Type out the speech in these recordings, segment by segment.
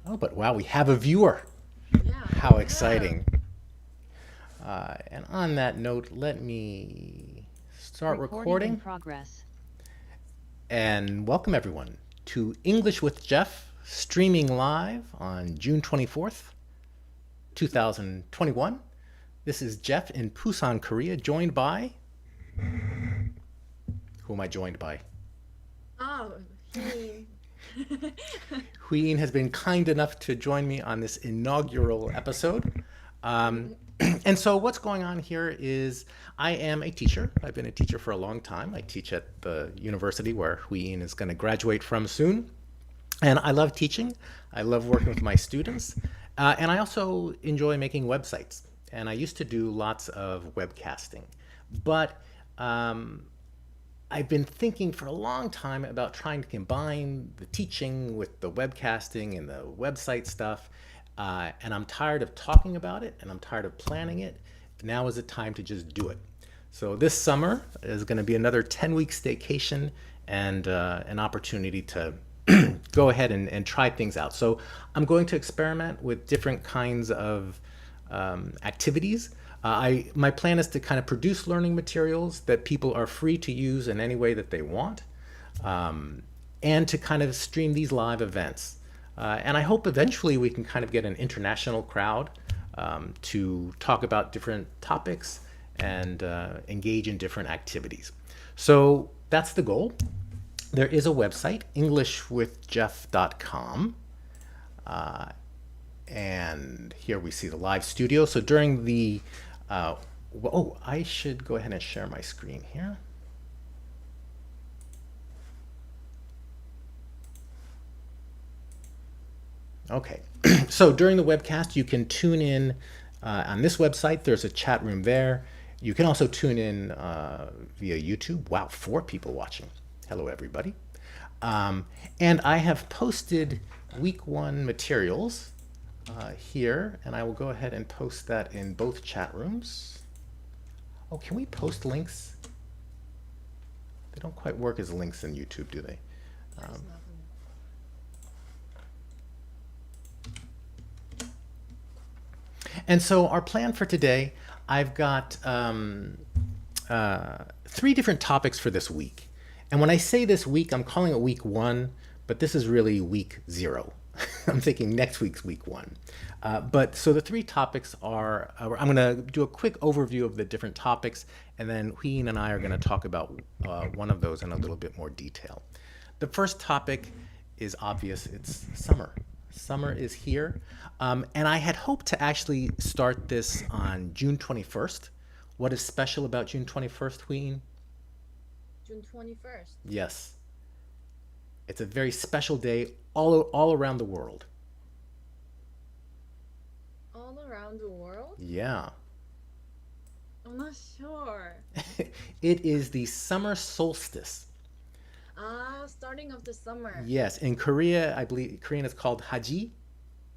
Oh, but wow, we have a viewer. Yeah, How yeah. exciting. And on that note, let me start Recording in recording progress. and welcome everyone to English with Jeff, streaming live on June 24th, 2021. This is Jeff in Busan, Korea, joined by. Who am I joined by? Oh, he. Huyin has been kind enough to join me on this inaugural episode. Um, and so, what's going on here is I am a teacher. I've been a teacher for a long time. I teach at the university where Huyin is going to graduate from soon. And I love teaching. I love working with my students. And I also enjoy making websites. And I used to do lots of webcasting. But I've been thinking for a long time about trying to combine the teaching with the webcasting and the website stuff. And I'm tired of talking about it and I'm tired of planning it. Now is the time to just do it. So this summer is going to be another 10-week staycation and an opportunity to go ahead and try things out. So I'm going to experiment with different kinds of activities. My plan is to kind of produce learning materials that people are free to use in any way that they want, and to kind of stream these live events. And I hope eventually we can kind of get an international crowd to talk about different topics and engage in different activities. So that's the goal. There is a website, englishwithjeff.com. And here we see the live studio. So during the, oh, I should go ahead and share my screen here. Okay, so during the webcast, you can tune in on this website. There's a chat room there. You can also tune in via YouTube. Wow, 4 people watching. Hello, everybody. And I have posted week 1 materials here, and I will go ahead and post that in both chat rooms. Oh, can we post links? They don't quite work as links in YouTube, do they? That's nothing. And so our plan for today, I've got 3 different topics for this week. And when I say this week, I'm calling it week 1, but this is really week 0. I'm thinking next week's week 1. But so the 3 topics are, I'm going to do a quick overview of the different topics, and then Huyin and I are going to talk about one of those in a little bit more detail. The first topic is obvious. It's summer. Summer is here. And I had hoped to actually start this on June 21st. What is special about June 21st, Huyin? June 21st. Yes, it's a very special day all around the world. All around the world? Yeah. I'm not sure. It is the summer solstice. Ah, starting of the summer. Yes, in Korea, I believe Korean is called Haji,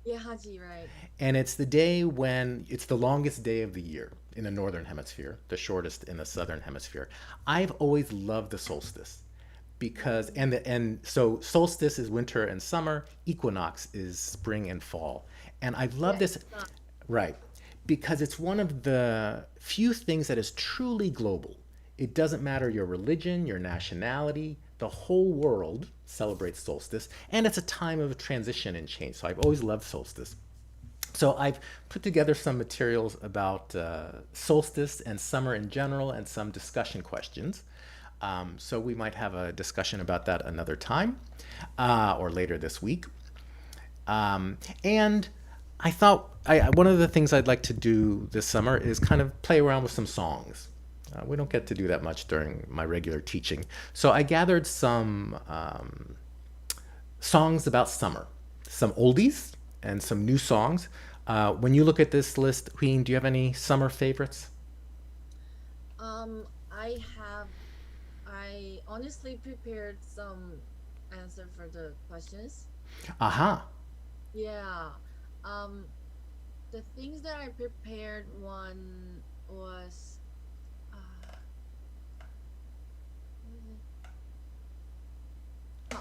Yeah, Haji, right. and it's the day when it's the longest day of the year in the northern hemisphere, the shortest in the southern hemisphere. I've always loved the solstice because Mm, and so solstice is winter and summer, equinox is spring and fall. And I've loved yes, this, it's not. right, because it's one of the few things that is truly global. It doesn't matter your religion, your nationality, the whole world celebrates solstice, and it's a time of transition and change. So I've always loved solstice. So I've put together some materials about solstice and summer in general and some discussion questions. So we might have a discussion about that another time or later this week. And I thought one of the things I'd like to do this summer is kind of play around with some songs. We don't get to do that much during my regular teaching. So I gathered some songs about summer, some oldies and some new songs. When you look at this list, Queen, do you have any summer favorites? I have. I honestly prepared some answer for the questions. Aha. Yeah. Um, the things that I prepared one was what was it?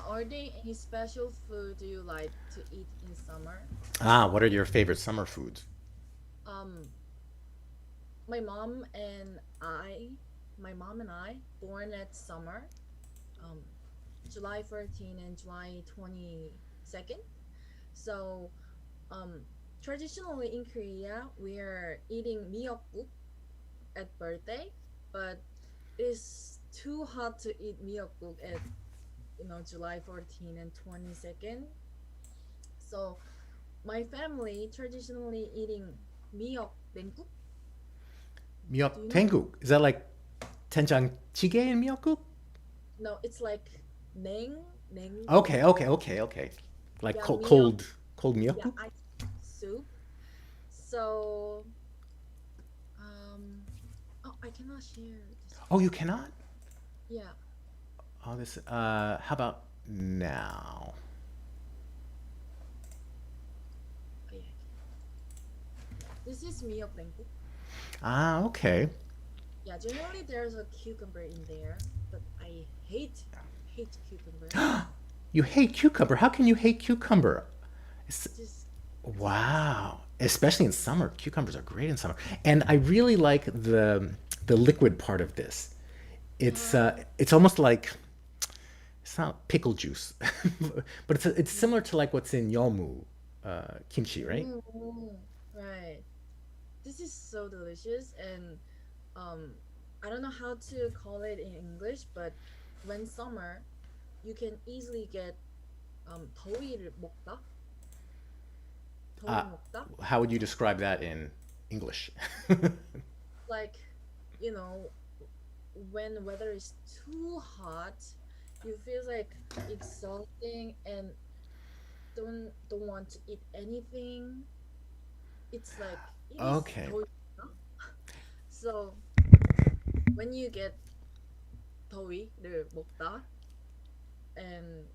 Are there any special food do you like to eat in summer? What are your favorite summer foods? Um, my mom and I, my mom and I, born at summer, um, July 14 and July 22nd. So, um, traditionally in Korea, we are eating miyeokguk at birthday, but it's too hot to eat miyeokguk at July 14 and 22nd. So my family traditionally eating miyeok bengkuk. Do Miyeok you know? tengguk. Is that like tenjang jjigae in miyeokguk? No, it's like neng neng. Okay. Like Yeah, cold, miyeok. cold Yeah, miyeokguk? ice soup. So um, oh, I cannot share this Oh, you picture. cannot? Yeah, Oh, this. How about now? oh, yeah. This is miyeok bengkuk. Okay. Yeah, generally there's a cucumber in there, but I hate cucumber. You hate cucumber. How can you hate cucumber? It's, Just it's nasty. wow. Especially in summer. Cucumbers are great in summer. And I really like the liquid part of this. It's almost like it's not pickle juice, but it's similar to like what's in yomu kimchi, right? Mm, right. This is so delicious, and um, I don't know how to call it in English, but when summer, you can easily get 더위를 먹다, Uh, 더위 먹다. how would you describe that in English? Like, you know, when weather is too hot, you feel like exhausting and don't want to eat anything. It's like it is Okay. 더위 먹다. So when you get 더위를 먹다 and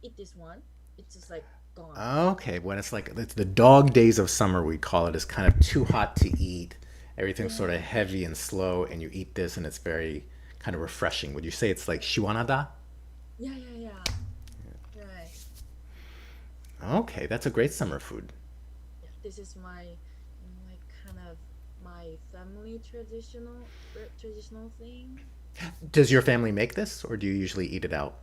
eat this one, it's just like gone. Okay, when it's the dog days of summer, we call it, is kind of too hot to eat. Everything's sort Yeah, of heavy and slow, and you eat this, and it's very kind of refreshing. Would you say it's like shiwanada? yeah. Right. Okay, that's a great summer food. Yeah, this is my like kind of my family traditional thing. Does your family make this, or do you usually eat it out?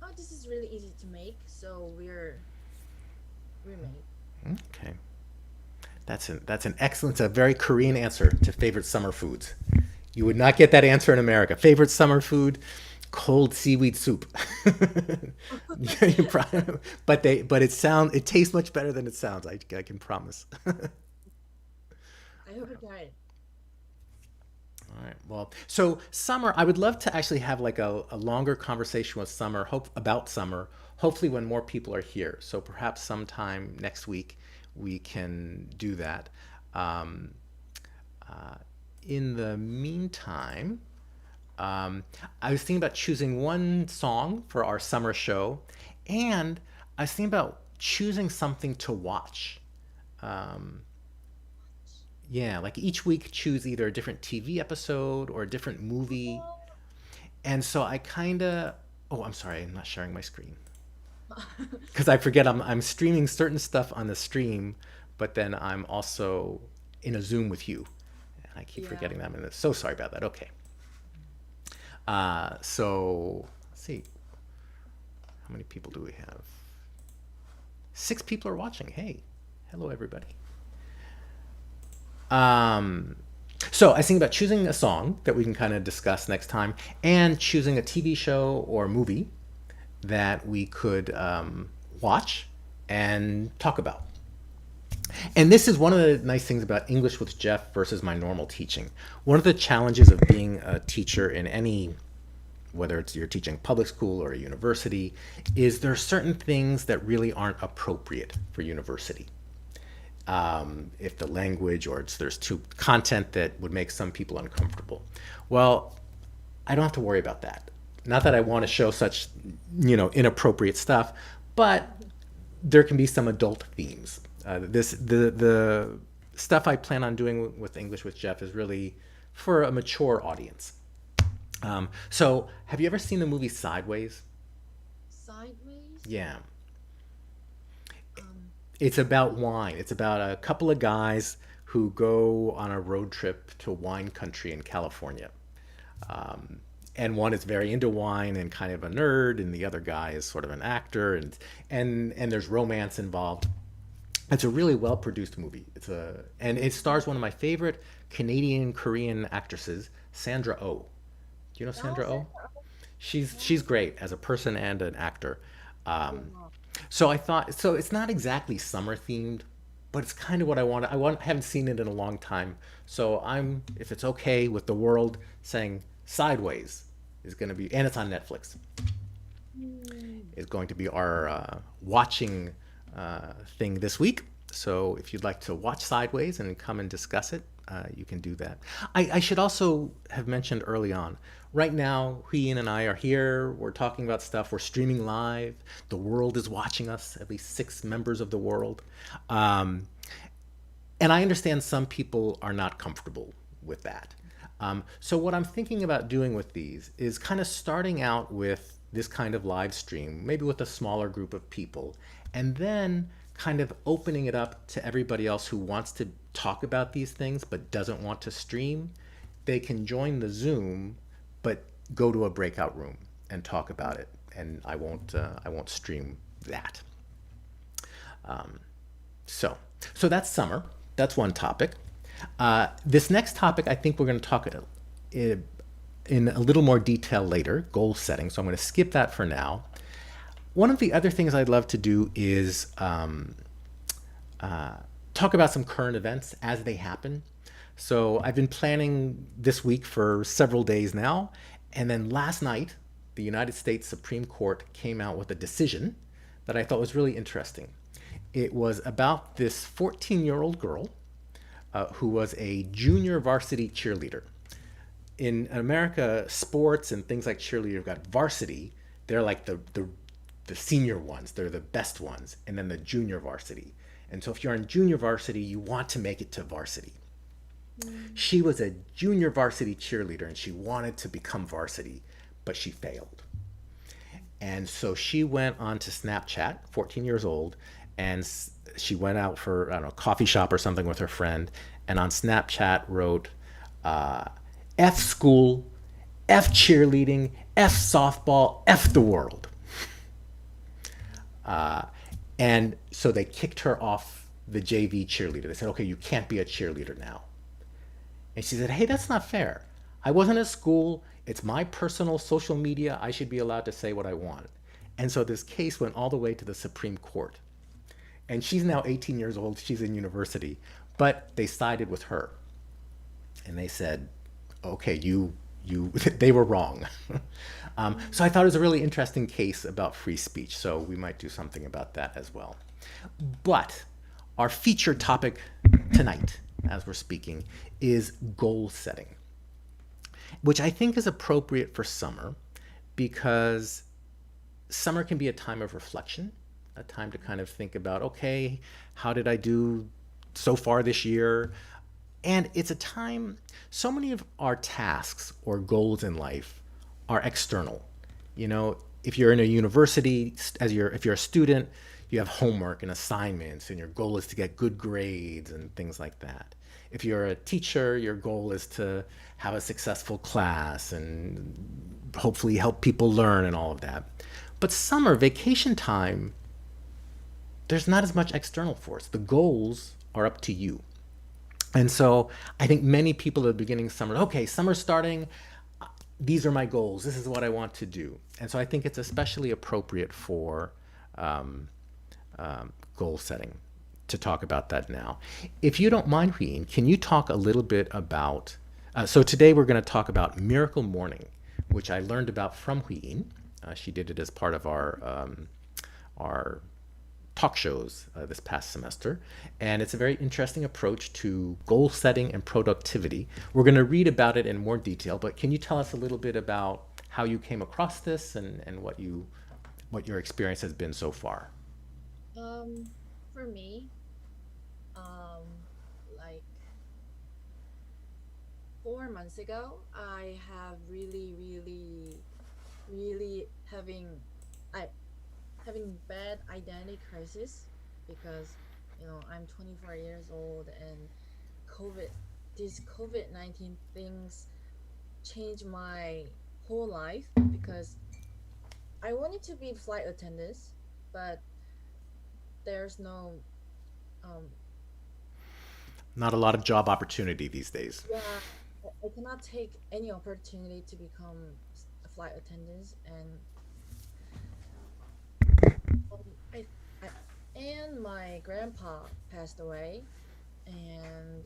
Oh, this is really easy to make, so we made. Okay, that's an excellent, a very Korean answer to favorite summer foods. You would not get that answer in America. Favorite summer food, cold seaweed soup. But it tastes much better than it sounds. I can promise. I hope you try it. All right. Well, so summer, I would love to actually have like a longer conversation with summer, hope about summer, hopefully when more people are here. So perhaps sometime next week we can do that. Um, uh, in the meantime, um, I was thinking about choosing one song for our summer show, and I was thinking about choosing something to watch. Um, yeah, like each week choose either a different TV episode or a different movie. And so I kind of, oh, I'm sorry, I'm not sharing my screen because I forget I'm streaming certain stuff on the stream, but then I'm also in a Zoom with you. And I keep Yeah. forgetting that. I'm so sorry about that. Okay. So let's see. How many people do we have? 6 people are watching. Hey, hello, everybody. Um, so I was thinking about choosing a song that we can kind of discuss next time, and choosing a TV show or movie that we could watch and talk about. And this is one of the nice things about English with Jeff versus my normal teaching. One of the challenges of being a teacher in any, whether it's you're teaching public school or a university, is there are certain things that really aren't appropriate for university. If the language or there's too content that would make some people uncomfortable. Well, I don't have to worry about that. Not that I want to show such, inappropriate stuff, but there can be some adult themes. The stuff I plan on doing with English with Jeff is really for a mature audience. So, have you ever seen the movie Sideways? Sideways. Yeah. Um. It's about wine. It's about a couple of guys who go on a road trip to wine country in California. And one is very into wine and kind of a nerd, and the other guy is sort of an actor, and there's romance involved. It's a really well produced movie. And it stars one of my favorite Canadian Korean actresses, Sandra Oh. Do you know Oh, Sandra Oh? Sandra. She's Oh, great as a person and an actor. Um, wow. so I thought so it's not exactly summer themed, but it's kind of what I want. I haven't seen it in a long time. So I'm if it's okay with the world saying Sideways is going to be and it's on Netflix Hmm. is going to be our watching thing this week. So if you'd like to watch Sideways and come and discuss it, you can do that. I should also have mentioned early on. Right now, Huyin and I are here. We're talking about stuff. We're streaming live. The world is watching us. At least 6 members of the world. Um, and I understand some people are not comfortable with that. So what I'm thinking about doing with these is kind of starting out with this kind of live stream, maybe with a smaller group of people, and then kind of opening it up to everybody else who wants to talk about these things but doesn't want to stream. They can join the Zoom, but go to a breakout room and talk about it. And I won't stream that. So that's summer. That's one topic. This next topic, I think we're going to talk in a little more detail later, goal setting. So I'm going to skip that for now. One of the other things I'd love to do is talk about some current events as they happen. So I've been planning this week for several days now. And then last night, the United States Supreme Court came out with a decision that I thought was really interesting. It was about this 14-year-old girl who was a junior varsity cheerleader. In America, sports and things like cheerleader have got varsity. They're like the senior ones. They're the best ones. And then the junior varsity. And so if you're in junior varsity, you want to make it to varsity. Hmm. She was a junior varsity cheerleader and she wanted to become varsity, but she failed. And so she went on to Snapchat, 14 years old, and she went out for, I don't know, coffee shop or something with her friend, and on Snapchat wrote, uh, F school, F cheerleading, F softball, F the world. And so they kicked her off the JV cheerleader. They said, okay, you can't be a cheerleader now. And she said, hey, that's not fair. I wasn't at school. It's my personal social media. I should be allowed to say what I want. And so this case went all the way to the Supreme Court. And she's now 18 years old. She's in university. But they sided with her. And they said, okay, they were wrong. So I thought it was a really interesting case about free speech. So we might do something about that as well. But our featured topic tonight, as we're speaking, is goal setting, which I think is appropriate for summer because summer can be a time of reflection, a time to kind of think about, okay, how did I do so far this year? And it's a time, so many of our tasks or goals in life are external. You know, if you're in a university, if you're a student, you have homework and assignments, and your goal is to get good grades and things like that. If you're a teacher, your goal is to have a successful class and hopefully help people learn and all of that. But summer, vacation time, there's not as much external force. The goals are up to you. And so I think many people at the beginning of summer, okay, summer's starting. These are my goals. This is what I want to do. And so I think it's especially appropriate for um, goal setting to talk about that now. If you don't mind, Huyen, can you talk a little bit about? So today we're going to talk about Miracle Morning, which I learned about from Huyen. She did it as part of our talk shows this past semester. And it's a very interesting approach to goal setting and productivity. We're going to read about it in more detail, but can you tell us a little bit about how you came across this and what your experience has been so far? Um, for me, um, like 4 months ago, I have really, really, really I having bad identity crisis because I'm 24 years old and COVID, these COVID-19 things changed my whole life because I wanted to be flight attendant, but there's no um Not a lot of job opportunity these days. yeah, I cannot take any opportunity to become a flight attendant, and um, I, I and my grandpa passed away, and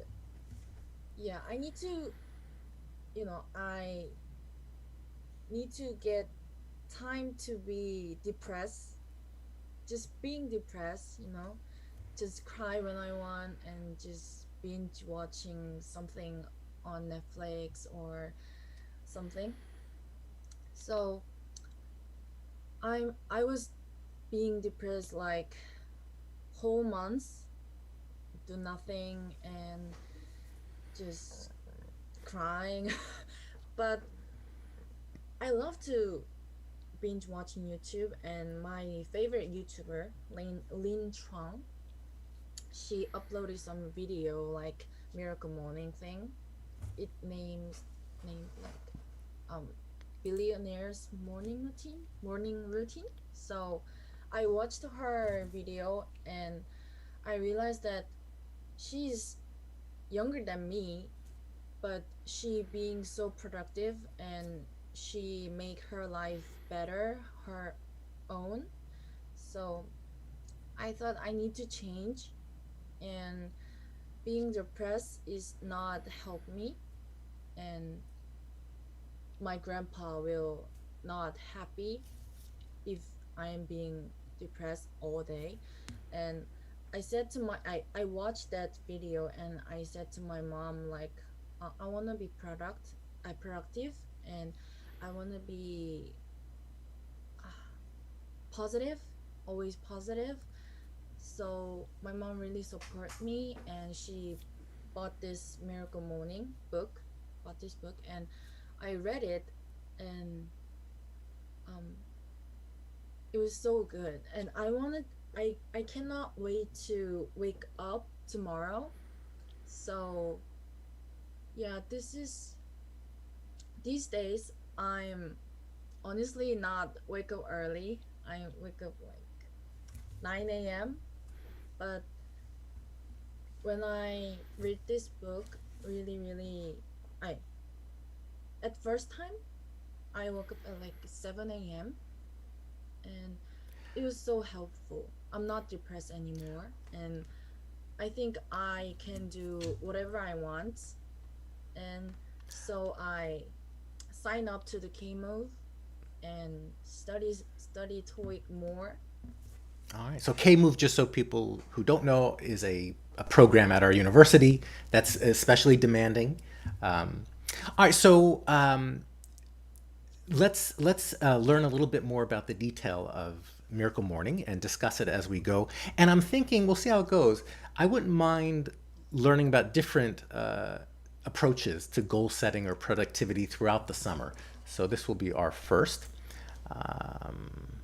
yeah, I need to get time to be depressed, just being depressed, just cry when I want and just binge watching something on Netflix or something. So I was being depressed like whole months, do nothing and just crying. But I love to binge watching YouTube, and my favorite YouTuber, Lin Chuang, she uploaded some video like Miracle Morning thing. It named like um billionaires morning routine. So I watched her video and I realized that she's younger than me, but she being so productive and she make her life better her own. So I thought I need to change, and being depressed is not help me, and my grandpa will not happy if I am being depressed all day. And I watched that video and I said to my mom like, I want to be productive, and I want to be uh, positive, always positive. So my mom really support me, and she bought this Miracle Morning book, bought this book, and I read it, and um, it was so good, and I cannot wait to wake up tomorrow. So yeah, these days I'm honestly not wake up early. I wake up like 9 a.m. But when I read this book, really, really, I at first time I woke up at like 7 a.m. and it was so helpful. I'm not depressed anymore, and I think I can do whatever I want. And so I sign up to the K-Move and study TOEIC more. All right. So K Move, just so people who don't know, is a program at our university that's especially demanding. Um, all right. So let's learn a little bit more about the detail of Miracle Morning and discuss it as we go. And I'm thinking we'll see how it goes. I wouldn't mind learning about different approaches to goal setting or productivity throughout the summer. So this will be our first. Um,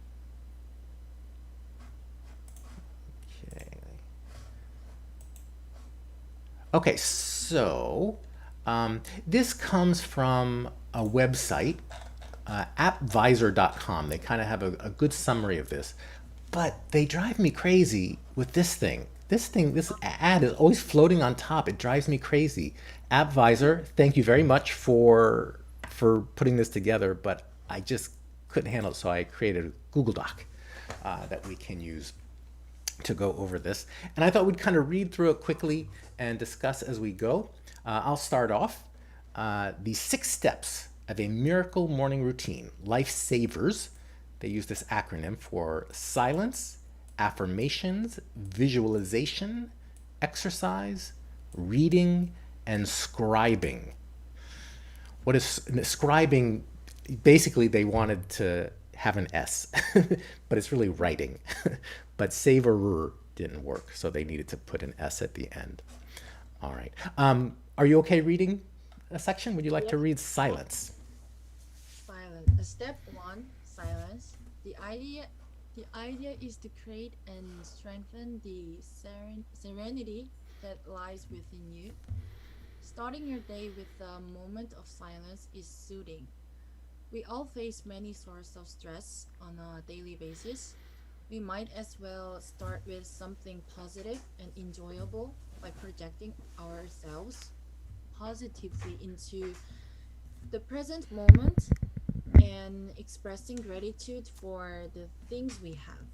okay. Okay, so this comes from a website, appvisor.com. They kind of have a good summary of this, but they drive me crazy with this thing. This ad is always floating on top. It drives me crazy. AppVisor, thank you very much for putting this together, but I just couldn't handle it, so I created a Google Doc that we can use to go over this. And I thought we'd kind of read through it quickly and discuss as we go. I'll start off. The 6 steps of a miracle morning routine, lifesavers. They use this acronym for silence, affirmations, visualization, exercise, reading, and scribing. What is scribing? Basically, they wanted to have an S, but it's really writing. But savorer didn't work, so they needed to put an S at the end. All right. Are you okay reading, section, would you like to Yes. read silence? Silence. Step one, silence. The idea the idea is to create and strengthen the serenity that lies within you. Starting your day with a moment of silence is soothing. We all face many sources of stress on a daily basis. We might as well start with something positive and enjoyable by projecting ourselves positively into the present moment and expressing gratitude for the things we have.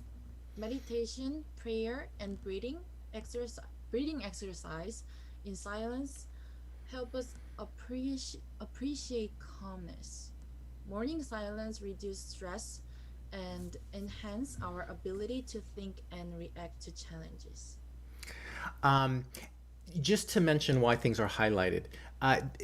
Meditation, prayer, and breathing exercise in silence help us appreciate calmness. Morning silence reduce stress and enhance our ability to think and react to challenges. Um, just to mention why things are highlighted.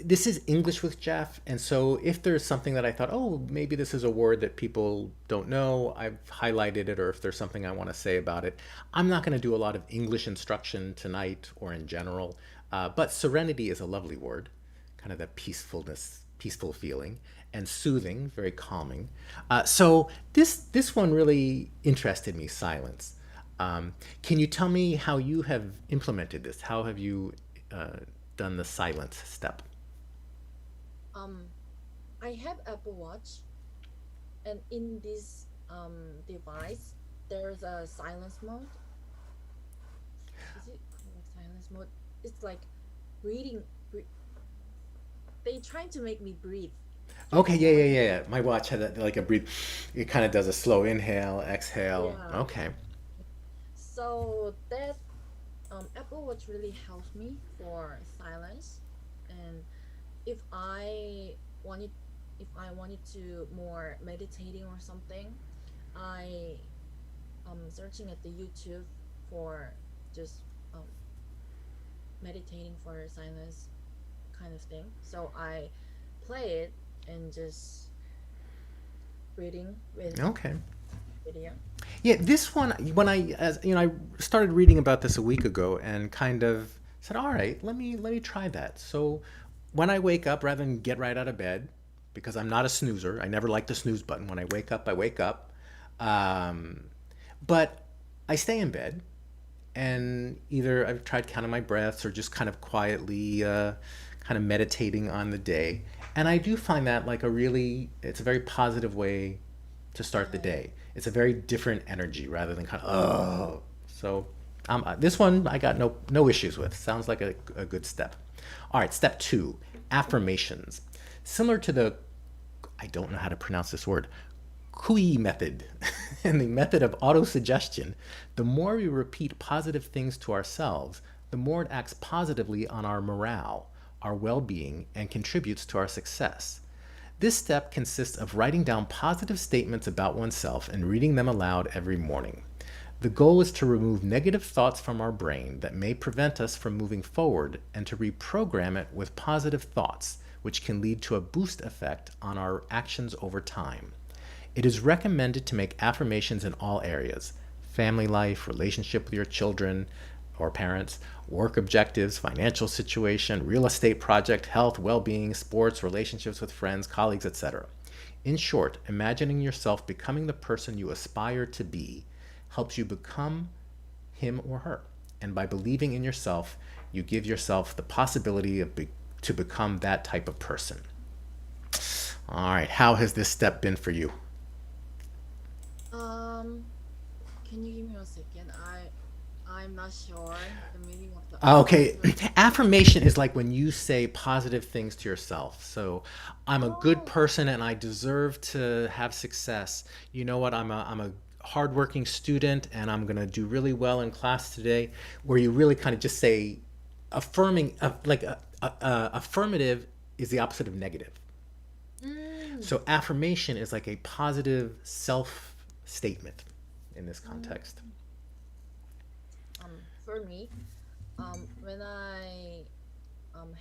This is English with Jeff, and so if there's something that I thought, oh, maybe this is a word that people don't know, I've highlighted it, or if there's something I want to say about it, I'm not going to do a lot of English instruction tonight or in general. But serenity is a lovely word, kind of that peacefulness, peaceful feeling, and soothing, very calming. So this one really interested me. Silence. Can you tell me how you have implemented this? How have you uh, done the silence step? Um, I have Apple Watch, and in this device, there's a silence mode. Is it called silence mode? It's like breathing. They trying to make me breathe during Okay, the yeah, yeah, morning. yeah, yeah. My watch had like a breathe. It kind of does a slow inhale, exhale. Yeah. Okay. So that Apple Watch really helps me for silence, and if I wanted if I wanted to more meditating or something, I searching at the YouTube for just um, meditating for silence kind of thing. So I play it and just reading with Okay. video. Yeah, this one, when as you know, I started reading about this a week ago and kind of said, "All right, let me try that." So when I wake up, rather than get right out of bed, because I'm not a snoozer, I never like the snooze button. When I wake up, I wake up. Um, but I stay in bed, and either I've tried counting my breaths or just kind of quietly, kind of meditating on the day. And I do find that like it's a very positive way to start the Yeah. day. It's a very different energy rather than kind of, oh. So this one I got no issues with. Sounds like a good step. All right, step two, affirmations. Similar to the, I don't know how to pronounce this word, Kui method and the method of autosuggestion, the more we repeat positive things to ourselves, the more it acts positively on our morale, our well being, and contributes to our success. This step consists of writing down positive statements about oneself and reading them aloud every morning. The goal is to remove negative thoughts from our brain that may prevent us from moving forward and to reprogram it with positive thoughts, which can lead to a boost effect on our actions over time. It is recommended to make affirmations in all areas: family life, relationship with your children or parents, work objectives, financial situation, real estate project, health, well being, sports, relationships with friends, colleagues, etc. In short, imagining yourself becoming the person you aspire to be helps you become him or her. And by believing in yourself, you give yourself the possibility to become that type of person. All right, how has this step been for you? Um, can you give me a second? I'm not sure the meaning of the Okay, affirmation. affirmation is like when you say positive things to yourself. So, I'm a good Oh, person and I deserve to have success. You know what? I'm a hardworking student and I'm gonna do really well in class today. Where you really kind of just say affirming, affirmative is the opposite of negative. mm, So, affirmation is like a positive self statement in this mm. context. For me, when I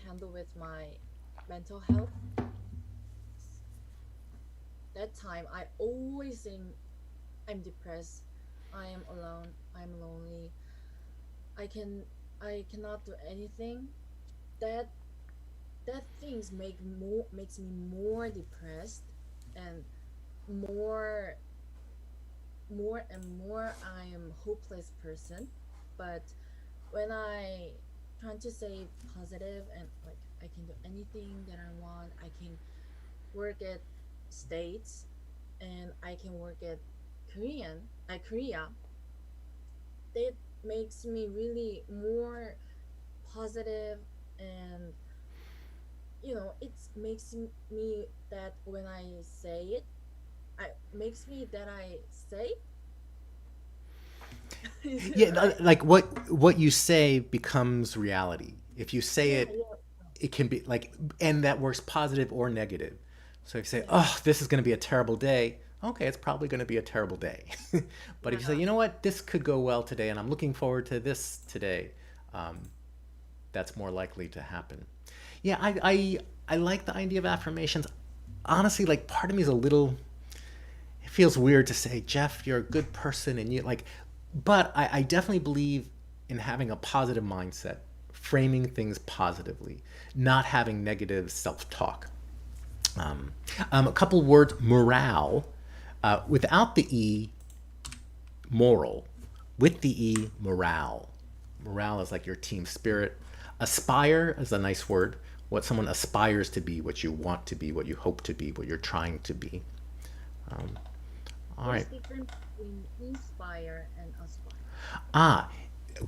handle with my mental health, that time I always think I'm depressed, I am alone, I'm lonely, I can I cannot do anything. That that things makes me more depressed, and more more I am hopeless person. But when I trying to say positive, and like I can do anything that I want, I can work at States, and I can work at Korea, that makes me really more positive. And it makes me that when I say it, I makes me that I say is it Yeah, right? like what you say becomes reality. If you say Yeah, it, yeah, it can be like, and that works positive or negative. So if you say, yeah, "Oh, this is going to be a terrible day," okay, it's probably going to be a terrible day. But if you say, yeah. "You know what, this could go well today, and I'm looking forward to this today," um, that's more likely to happen. Yeah, I like the idea of affirmations. Honestly, like part of me is a little, it feels weird to say, Jeff, you're a good person, and you like, but I definitely believe in having a positive mindset, framing things positively, not having negative self-talk. Um, a couple words: morale, without the e, moral; with the e, morale. Morale is like your team spirit. Aspire is a nice word. What someone aspires to be, what you want to be, what you hope to be, what you're trying to be. Um, all What is right. the difference between inspire and aspire? Ah,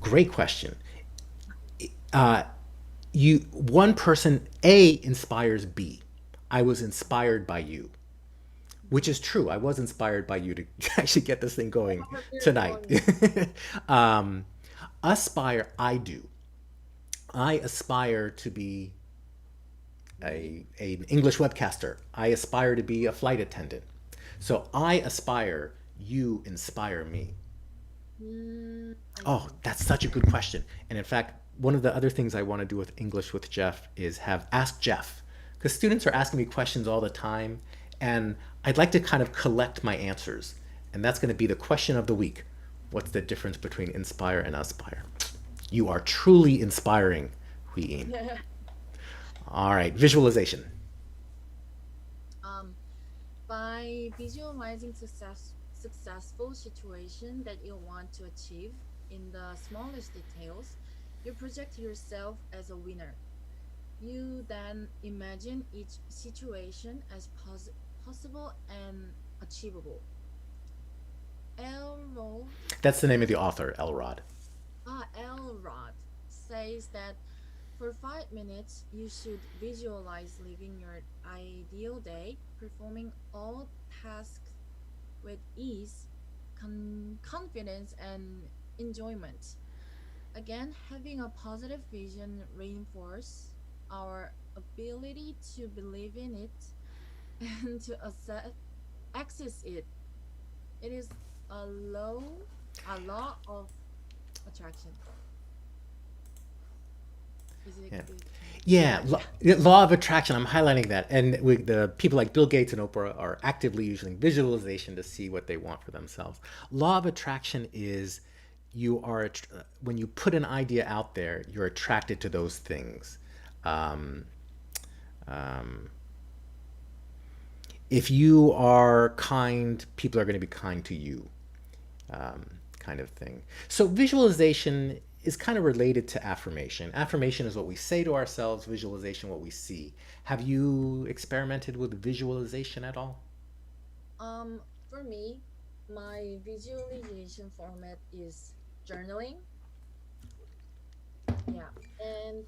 great question. Uh, you one person A inspires B. I was inspired by you, which Mm-hmm. is true. I was inspired by you to actually get this thing going How you're tonight. going? um, aspire, I do. I aspire to be Me? an English webcaster. I aspire to be a flight attendant. So I aspire, you inspire me. I Oh, see. that's such a good question. And in fact, one of the other things I want to do with English with Jeff is have Ask Jeff, because students are asking me questions all the time, and I'd like to kind of collect my answers. And that's going to be the question of the week. What's the difference between inspire and aspire? You are truly inspiring, Huiyin. All right, visualization. um, by visualizing successful situation that you want to achieve in the smallest details, you project yourself as a winner. You then imagine each situation as possible and achievable. Elrod, That's the name of the author, Elrod. Elrod says that for 5 minutes, you should visualize living your ideal day, performing all tasks with ease, confidence, and enjoyment. Again, having a positive vision reinforces our ability to believe in it and to access it. It is a law of attraction. Is it Yeah. good? Yeah, Yeah, yeah. law of attraction. I'm highlighting that, and the people like Bill Gates and Oprah are actively using visualization to see what they want for themselves. Law of attraction is when you put an idea out there, you're attracted to those things. Um, um, if you are kind, people are going to be kind to you, kind of thing. So visualization is kind of related to affirmation. Affirmation is what we say to ourselves, visualization what we see. Have you experimented with visualization at all? For me, my visualization format is journaling. Yeah, and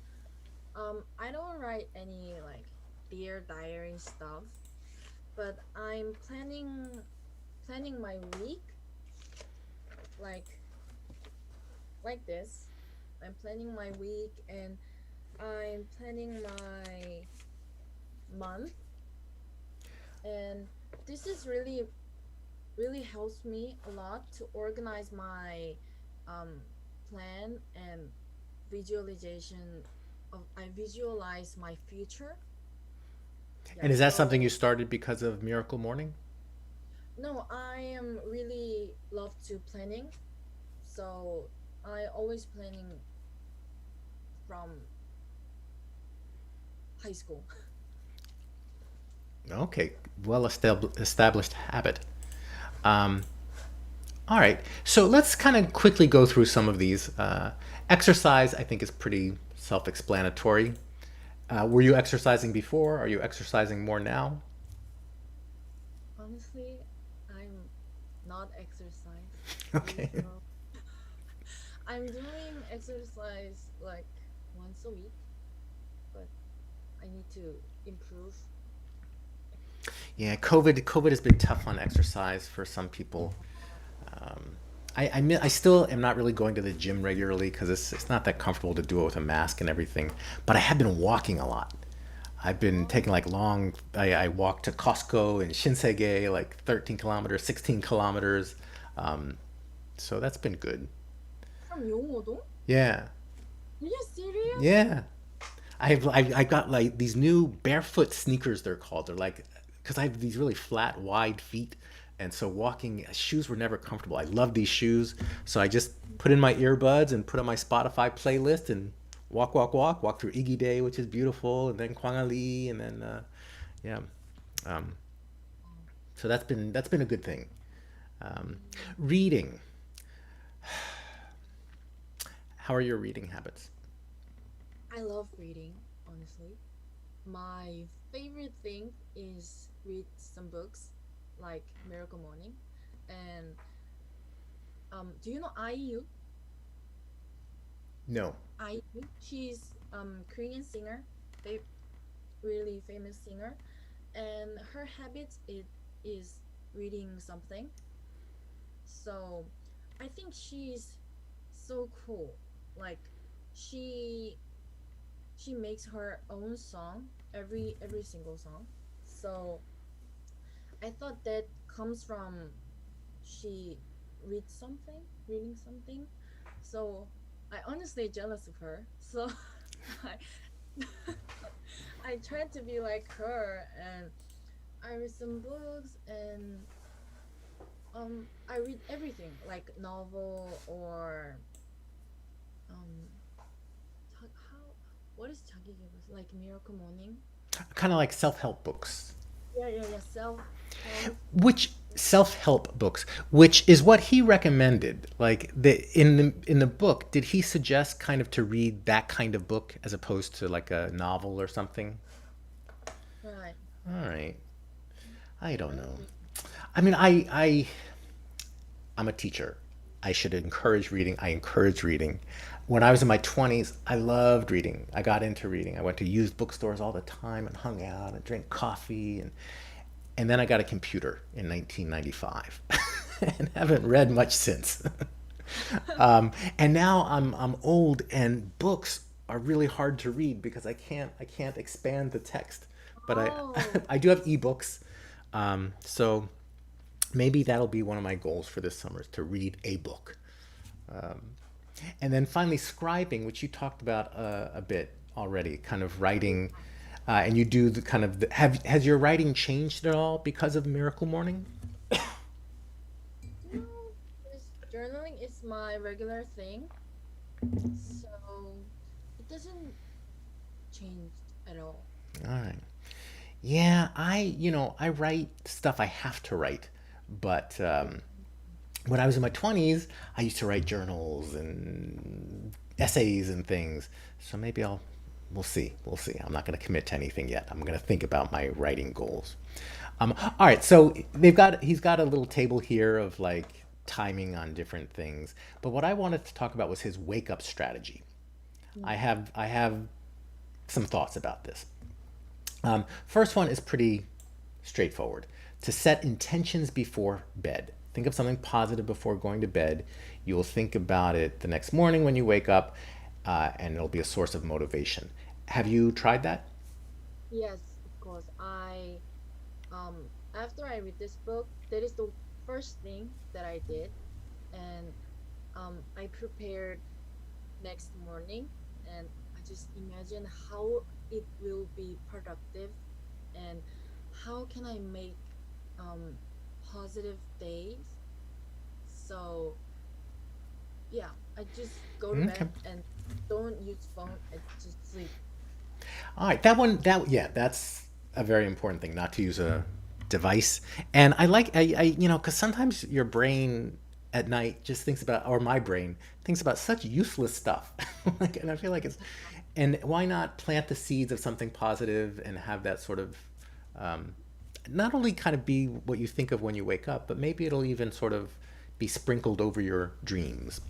I don't write any like dear diary stuff, but I'm planning my week like this. I'm planning my week, and I'm planning my month, and this is really helps me a lot to organize my um plan and visualization of I visualize my future. Yeah, And is that something you so started because of Miracle Morning? no, I am really love to planning. So I always planning from high school. Okay, well established habit. Um, all right, so let's kind of quickly go through some of these. Exercise, I think, is pretty self-explanatory. Were you exercising before? Are you exercising more now? Honestly, I'm not exercise Okay. usual. I'm doing exercise like once a week, but I need to improve. Yeah, COVID has been tough on exercise for some people. Um, I still am not really going to the gym regularly because it's not that comfortable to do it with a mask and everything. But I have been walking a lot. I've been Oh, taking like long. I walked to Costco and Shinsegae, like 13 kilometers, 16 kilometers. Um, so that's been good. from Yongho-dong? Yeah, Are you serious? yeah. I got like these new barefoot sneakers. They're called. They're like because I have these really flat, wide feet, and so walking shoes were never comfortable. I love these shoes, so I just put in my earbuds and put on my Spotify playlist and walk through Iggy Day, which is beautiful, and then Kwangali, and then yeah. Um, Oh, so that's been a good thing. mm. Reading. How are your reading habits? I love reading, honestly. My favorite thing is read some books like Miracle Morning. And do you know IU? No. IU, she's Korean singer, they really famous singer, and her habit it is reading something. So I think she's so cool. Like she she makes her own song every single song. So I thought that comes from she reads something, reading something. So I honestly jealous of her. So I I tried to be like her, and I read some books, and I read everything like novel or um how what is Chagigibus like Miracle Morning? Kind of like self-help books. Yeah, self help. Which self-help books, which is what he recommended. Like in the book, did he suggest kind of to read that kind of book as opposed to like a novel or something? Right. All right. I don't know. Really? I mean, I'm a teacher. I should encourage reading. I encourage reading. When I was in my 20s, I loved reading. I got into reading. I went to used bookstores all the time and hung out and drank coffee and then I got a computer in 1995 and haven't read much since. And now I'm old and books are really hard to read because I can't expand the text. But I Oh, I do have ebooks. So maybe that'll be one of my goals for this summer is to read a book. And then finally, scribing, which you talked about a bit already, kind of writing, and you do the kind of has your writing changed at all because of Miracle Morning? no, this journaling is my regular thing, so it doesn't change at all. All right. Yeah, I write stuff I have to write, but when I was in my 20s, I used to write journals and essays and things. So maybe we'll see. We'll see. I'm not going to commit to anything yet. I'm going to think about my writing goals. All right. So he's got a little table here of like timing on different things. But what I wanted to talk about was his wake up strategy. Mm. I have some thoughts about this. First one is pretty straightforward to set intentions before bed. Think of something positive before going to bed. You'll think about it the next morning when you wake up, and it'll be a source of motivation. Have you tried that? Yes, of course. I after I read this book, that is the first thing that I did, and I prepared next morning, and I just imagine how it will be productive, and how can I make um positive days. So yeah, I just go to Okay. bed and don't use phone and just sleep. All right, that one, yeah, that's a very important thing, not to use a device. And because sometimes your brain at night just thinks about, or my brain thinks about such useless stuff. Like, and I feel like and why not plant the seeds of something positive and have that sort of, um, not only kind of be what you think of when you wake up, but maybe it'll even sort of be sprinkled over your dreams.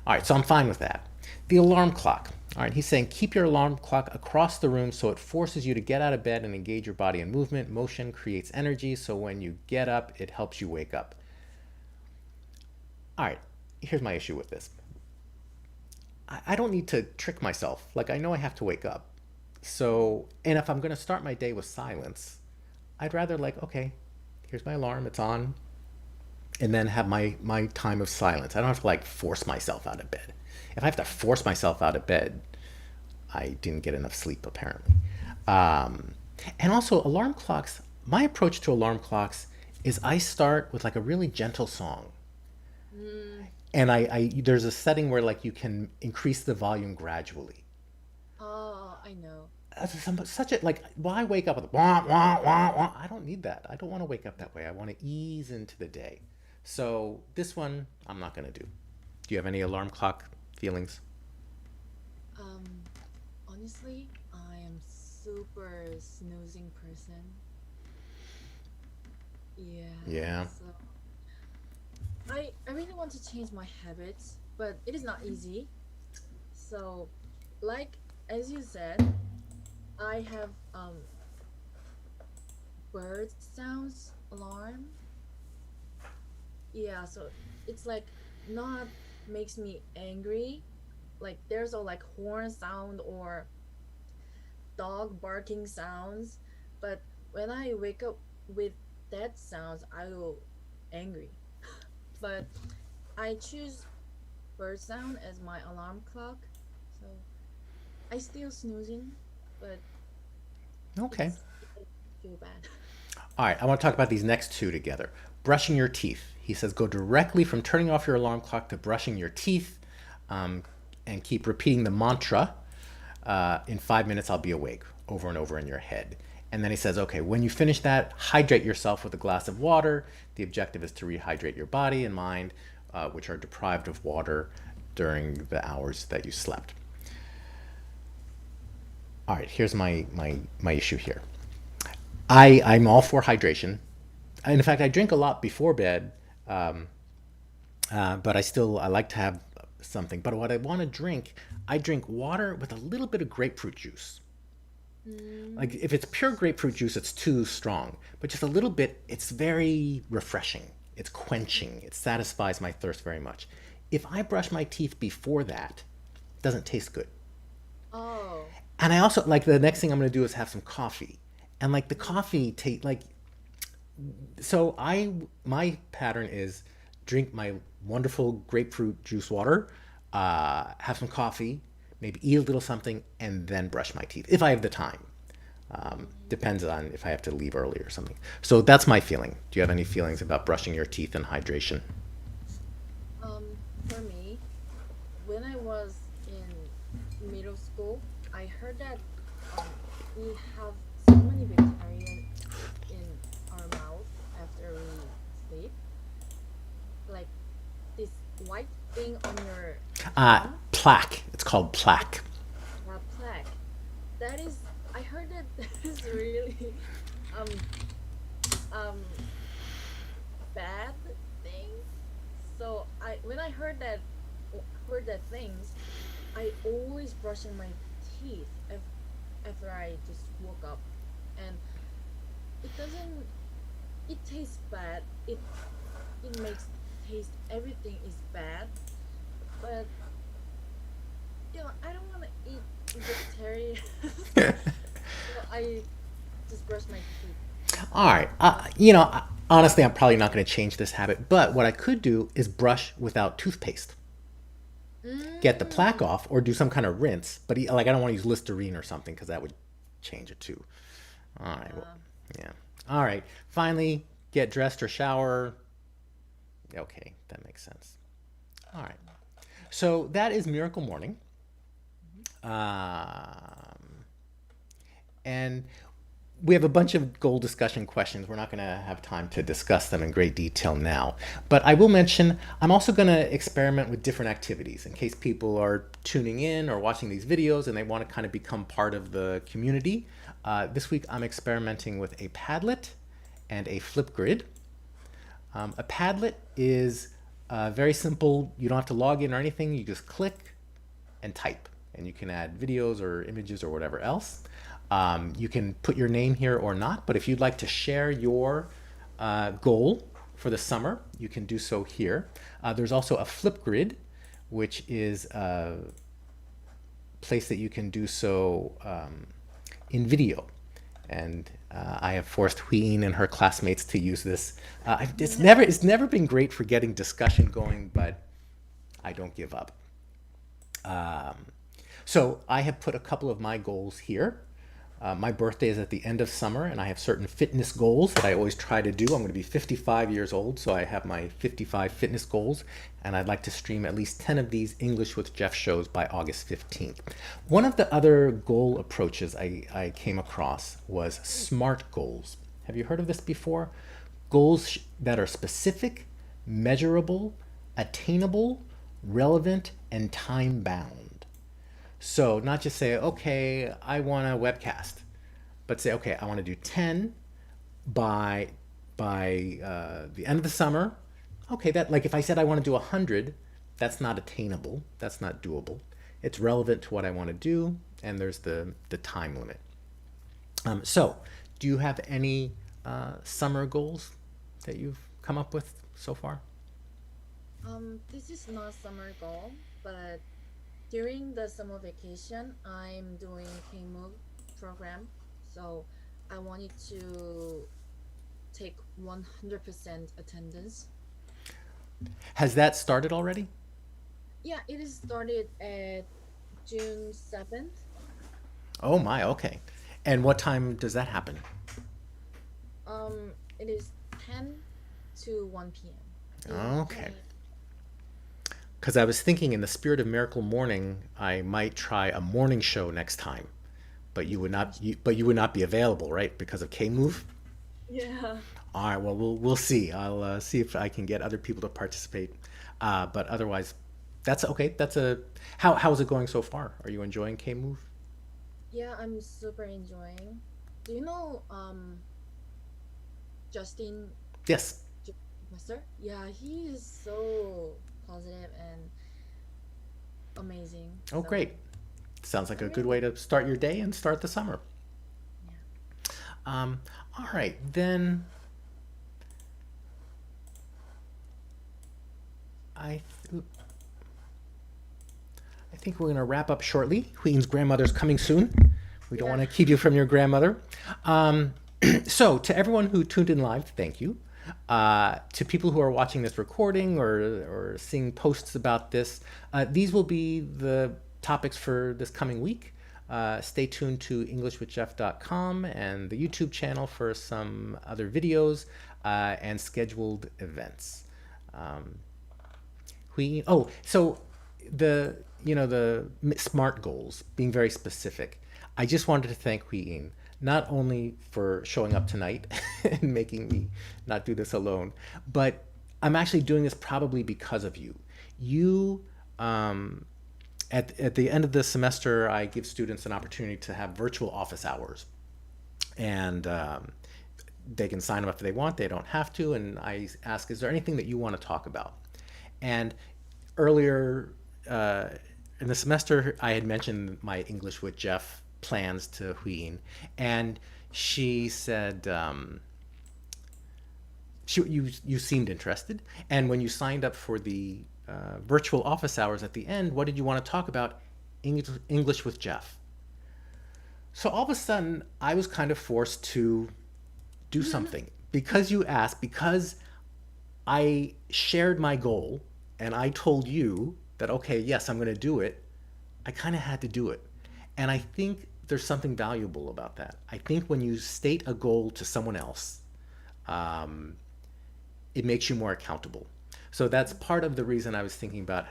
All right, so I'm fine with that. The alarm clock. All right, he's saying keep your alarm clock across the room so it forces you to get out of bed and engage your body in movement. Motion creates energy, so when you get up, it helps you wake up. All right, here's my issue with this. I don't need to trick myself. Like, I know I have to wake up. So, and if I'm going to start my day with silence, I'd rather, like, okay, here's my alarm, it's on, and then have my time of silence. I don't have to like force myself out of bed. If I have to force myself out of bed, I didn't get enough sleep apparently. Um, and also alarm clocks. My approach to alarm clocks is I start with like a really gentle song, Mm, and I there's a setting where like you can increase the volume gradually. oh, I know. Such a like why wake up with wah wah wah wah? I don't need that. I don't want to wake up that way. I want to ease into the day. So this one I'm not gonna do. Do you have any alarm clock feelings? Um, Honestly, I am super snoozing person. Yeah, Yeah. so I really want to change my habits, but it is not easy. So, like as you said, I have bird sounds alarm. Yeah, so it's like not makes me angry. Like there's a like horn sound or dog barking sounds, but when I wake up with that sounds, I will angry. But I choose bird sound as my alarm clock, so I still snoozing, but Okay. it doesn't feel bad. All right. I want to talk about these next two together. Brushing your teeth. He says go directly from turning off your alarm clock to brushing your teeth, um, and keep repeating the mantra. In 5 minutes, I'll be awake over and over in your head. And then he says, okay, when you finish that, hydrate yourself with a glass of water. The objective is to rehydrate your body and mind, which are deprived of water during the hours that you slept. All right, here's my issue here. I'm all for hydration. In fact, I drink a lot before bed, but I like to have something. But what I want to drink, I drink water with a little bit of grapefruit juice. Like Mm, if it's pure grapefruit juice, it's too strong. But just a little bit, it's very refreshing. It's quenching. It satisfies my thirst very much. If I brush my teeth before that, it doesn't taste good. oh, And I also like the next thing I'm gonna do is have some coffee. And like the mm, coffee take like so I my pattern is drink my wonderful grapefruit juice water, have some coffee, maybe eat a little something, and then brush my teeth if I have the time. mm. Depends on if I have to leave early or something. So that's my feeling. Do you have any feelings about brushing your teeth and hydration? For me, when I was in middle school, I heard that we have so many bacteria in our mouth after we sleep, like this white thing on your tongue, Plaque. It's called plaque. that plaque. That is, I heard that that is really um um bad thing. So I when I heard that things, I always brushing my teeth after I just woke up, and it doesn't. It tastes bad. It makes taste everything is bad, but I don't want to eat vegetarian, so I just brush my teeth. All right. Honestly, I'm probably not going to change this habit, but what I could do is brush without toothpaste. Get the plaque Mm. off or do some kind of rinse, but like I don't want to use Listerine or something because that would change it too. All right. Well, Uh, yeah. All right. Finally, get dressed or shower. Okay, that makes sense. All right. So that is Miracle Morning. mhm. Um, And we have a bunch of goal discussion questions. We're not going to have time to discuss them in great detail now. But I will mention I'm also going to experiment with different activities in case people are tuning in or watching these videos and they want to kind of become part of the community. This week I'm experimenting with a Padlet and a Flipgrid. A Padlet is very simple. You don't have to log in or anything. You just click and type, and you can add videos or images or whatever else. You can put your name here or not, but if you'd like to share your goal for the summer, you can do so here. There's also a Flipgrid, which is a place that you can do so in video. And I have forced Huyen and her classmates to use this. It's never been great for getting discussion going, but I don't give up. So I have put a couple of my goals here. My birthday is at the end of summer, and I have certain fitness goals that I always try to do. I'm going to be 55 years old, so I have my 55 fitness goals, and I'd like to stream at least 10 of these English with Jeff shows by August 15th. One of the other goal approaches I came across was SMART goals. Have you heard of this before? Goals that are specific, measurable, attainable, relevant, and time bound. So not just say, okay, I want a webcast, but say, okay, I want to do 10 by the end of the summer. Okay, that, like if I said I want to do 100, that's not attainable. That's not doable. It's relevant to what I want to do, and there's the time limit. So do you have any summer goals that you've come up with so far? This is not summer goal, but during the summer vacation, I'm doing K-Move program. So I wanted to take 100% attendance. Has that started already? Yeah, it is started at June 7th. Oh my, okay. And what time does that happen? It is 10 to 1 p.m. Okay. Because I was thinking, in the spirit of Miracle Morning, I might try a morning show next time, but you would not be available, right? Because of K Move. Yeah. All right. Well, we'll see. I'll see if I can get other people to participate. But otherwise, that's okay. How's it going so far? Are you enjoying K Move? Yeah, I'm super enjoying. Do you know Justin Yes. Master? Yeah, he is so positive and amazing. Oh, So great. Sounds like I'm a good really way to start your day and start the summer. yeah. Um, all right, then I th- I think we're going to wrap up shortly. Queen's grandmother's coming soon. We don't want Yeah. to keep you from your grandmother. Um, so, to everyone who tuned in live, thank you. To people who are watching this recording or seeing posts about this, these will be the topics for this coming week. Stay tuned to EnglishWithJeff.com and the YouTube channel for some other videos and scheduled events. Um, so the SMART goals, being very specific. I just wanted to thank Huiyin not only for showing up tonight and making me not do this alone, but I'm actually doing this probably because of you. You, at the end of the semester, I give students an opportunity to have virtual office hours, and they can sign them up if they want. They don't have to. And I ask, is there anything that you want to talk about? And earlier in the semester, I had mentioned my English with Jeff plans to Huiyin, and she said, you seemed interested, and when you signed up for the virtual office hours at the end, what did you want to talk about? English with Jeff. So all of a sudden, I was kind of forced to do something because you asked, because I shared my goal and I told you that, okay, yes, I'm going to do it. I kind of had to do it. And I think there's something valuable about that. I think when you state a goal to someone else, it makes you more accountable. So that's part of the reason I was thinking about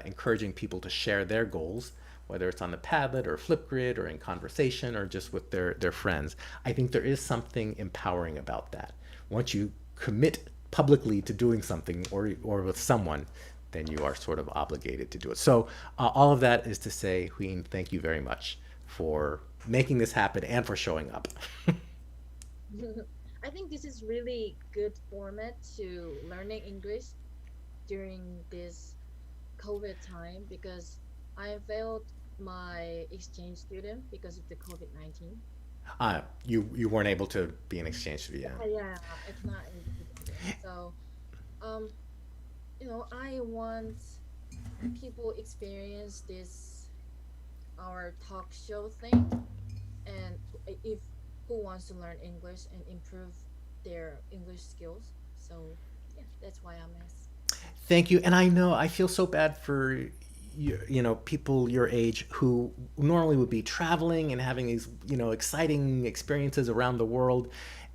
encouraging people to share their goals, whether it's on the Padlet or Flipgrid or in conversation or just with their friends. I think there is something empowering about that. Once you commit publicly to doing something or with someone, then you are sort of obligated to do it. So all of that is to say, Huyen, thank you very much for making this happen and for showing up. I think this is really good format to learning English during this COVID time because I failed my exchange student because of the COVID-19. You weren't able to be an exchange student. Yeah. Yeah, it's not able to do that. So, um, I want people experience this our talk show thing, and if who wants to learn English and improve their English skills. So, yeah, that's why I'm asked. Thank you. And I know I feel so bad for people your age who normally would be traveling and having these exciting experiences around the world,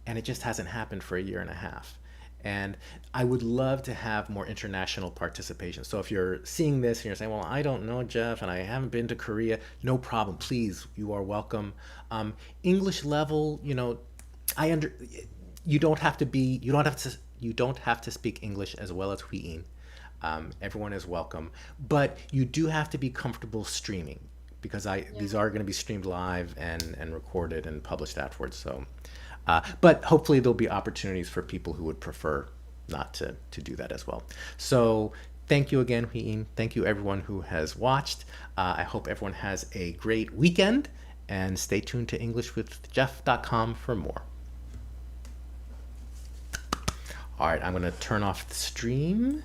and it just hasn't happened for a year and a half. And I would love to have more international participation. So if you're seeing this and you're saying, well, I don't know, Jeff, and I haven't been to Korea, no problem. Please, you are welcome. English level, I under you don't have to speak English as well as Huiyin. Everyone is welcome, but you do have to be comfortable streaming because Yeah. these are going to be streamed live and recorded and published afterwards. So, but hopefully there'll be opportunities for people who would prefer not to do that as well. So thank you again, Huiyin. Thank you everyone who has watched. I hope everyone has a great weekend and stay tuned to EnglishWithJeff.com for more. All right, I'm going to turn off the stream.